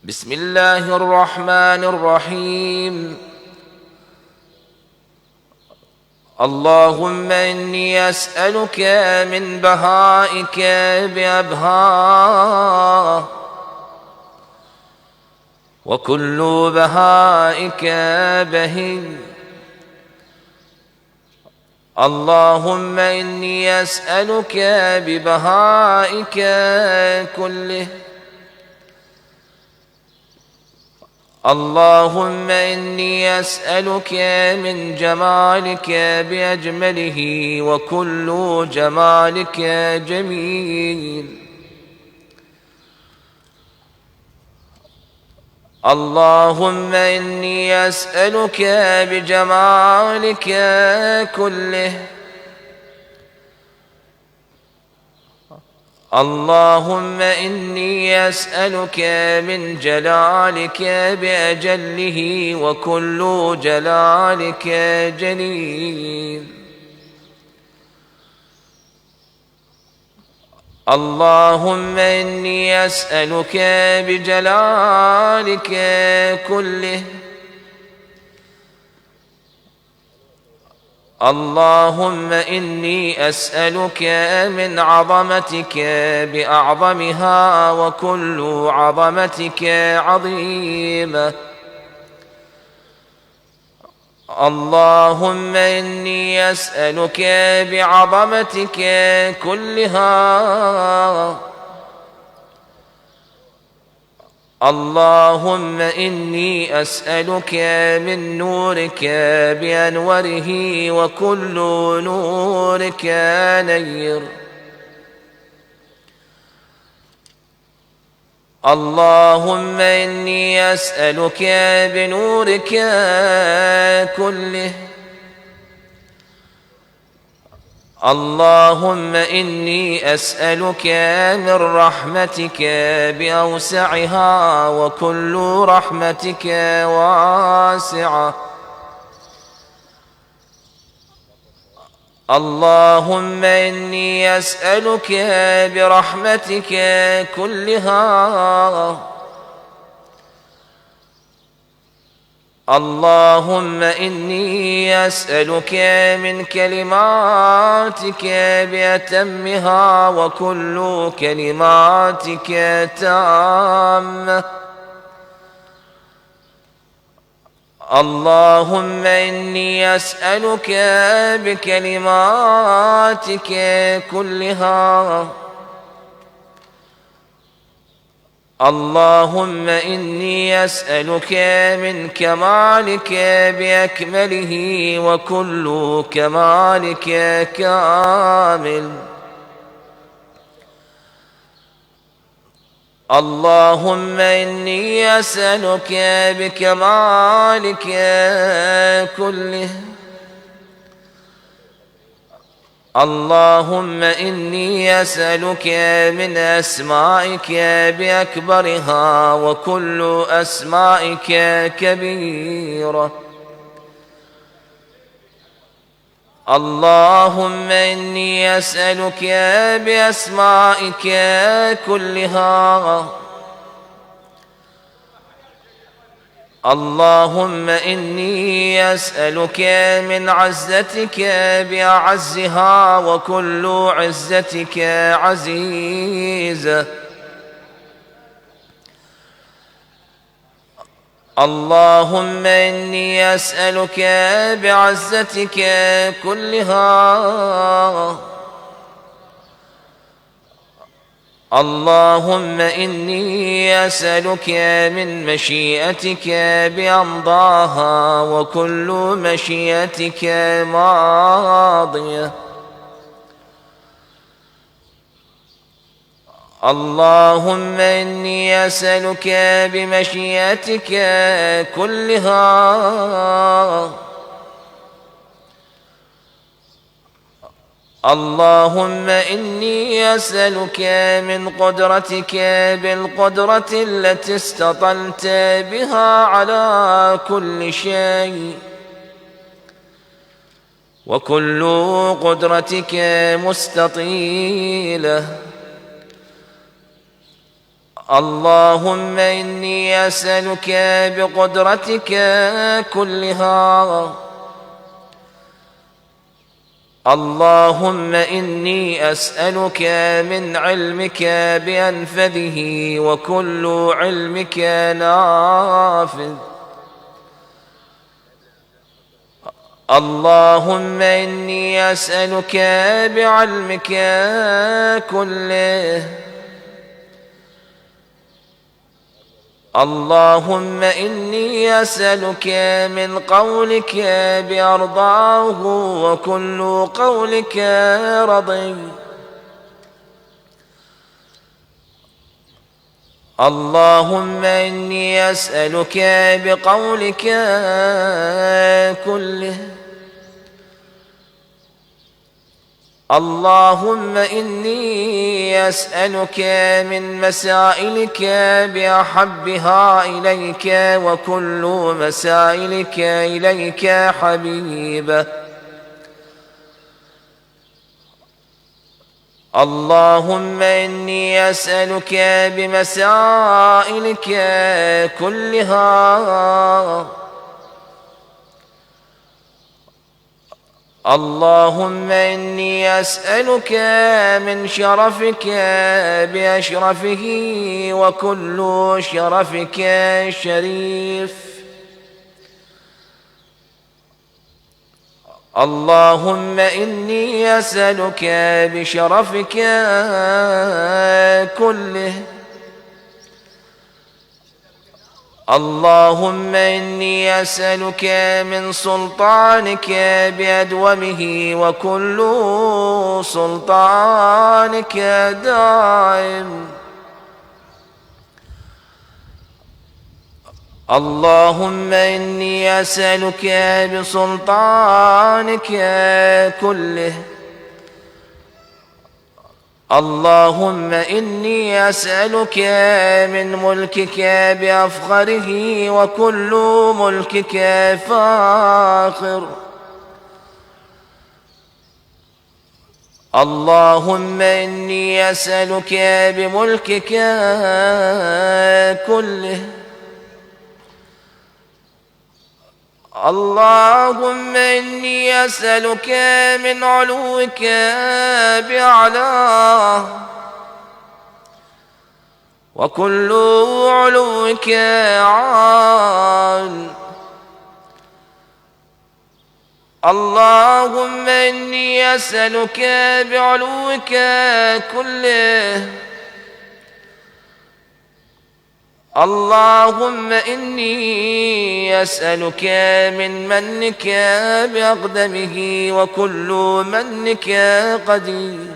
بسم الله الرحمن الرحيم. اللهم إني أسألك من بهائك بأبهاه، وكل بهائك بهي. اللهم إني أسألك ببهائك كله. اللهم إني أسألك من جمالك بأجمله، وكل جمالك جميل. اللهم إني أسألك بجمالك كله. اللهم إني أسألك من جلالك بأجله، وكل جلالك جليل. اللهم إني أسألك بجلالك كله. اللهم إني أسألك من عظمتك بأعظمها، وكل عظمتك عظيمة. اللهم إني أسألك بعظمتك كلها. اللهم إني أسألك من نورك بأنوره، وكل نورك نير. اللهم إني أسألك بنورك كله. اللهم إني أسألك من رحمتك بأوسعها، وكل رحمتك واسعة. اللهم إني أسألك برحمتك كلها. اللهم إني أسألك من كلماتك بأتمها، وكل كلماتك تامة. اللهم إني أسألك بكلماتك كلها. اللهم إني أسألك من كمالك بأكمله، وكل كمالك كامل. اللهم إني أسألك بكمالك كله. اللهم إني أسألك من أسمائك بأكبرها، وكل أسمائك كبيرة. اللهم إني أسألك بأسمائك كلها. اللهم إني أسألك من عزتك بأعزها، وكل عزتك عزيزة. اللهم إني أسألك بعزتك كلها. اللهم إني أسألك من مشيئتك بأمضاها، وكل مشيئتك ماضية. اللهم إني أسألك بمشيئتك كلها. اللهم إني أسألك من قدرتك بالقدرة التي استطلت بها على كل شيء، وكل قدرتك مستطيلة. اللهم إني أسألك بقدرتك كلها. اللهم إني أسألك من علمك بأنفذه وكل علمك نافذ. اللهم إني أسألك بعلمك كله. اللهم إني أسألك من قولك بأرضاه وكل قولك رضي. اللهم إني أسألك بقولك كله. اللهم إني أسألك من مسائلك بأحبها إليك وكل مسائلك إليك حبيبة. اللهم إني أسألك بمسائلك كلها. اللهم إني أسألك من شرفك بأشرفه وكل شرفك شريف. اللهم إني أسألك بشرفك كله. اللهم إني أسألك من سلطانك بأدومه وكل سلطانك دائم. اللهم إني أسألك بسلطانك كله. اللهم إني أسألك من ملكك بأفخره وكل ملكك فاخر. اللهم إني أسألك بملكك كله. اللهم إني أسألك من علوك بأعلاه وكل علوك عال. اللهم إني أسألك بعلوك كله. اللهم إني أسألك من منك بأقدمه وكل منك قدير.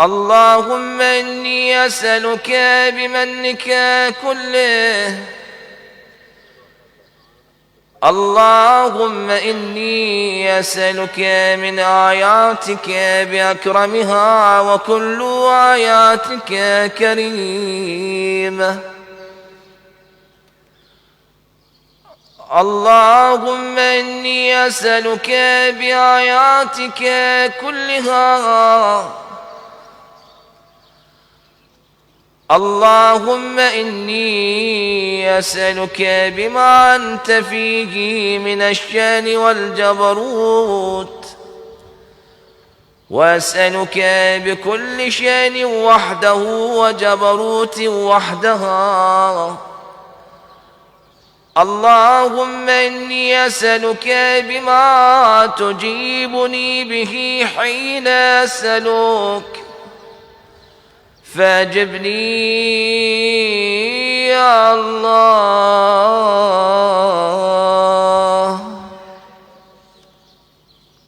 اللهم إني أسألك بمنك كله. اللهم إني أسألك من آياتك بأكرمها وكل آياتك كريمة. اللهم إني أسألك بآياتك كلها. اللهم إني أسألك بما أنت فيه من الشان والجبروت، وأسألك بكل شان وحده وجبروت وحدها. اللهم إني أسألك بما تجيبني به حين أسألك، فأجبني يا الله.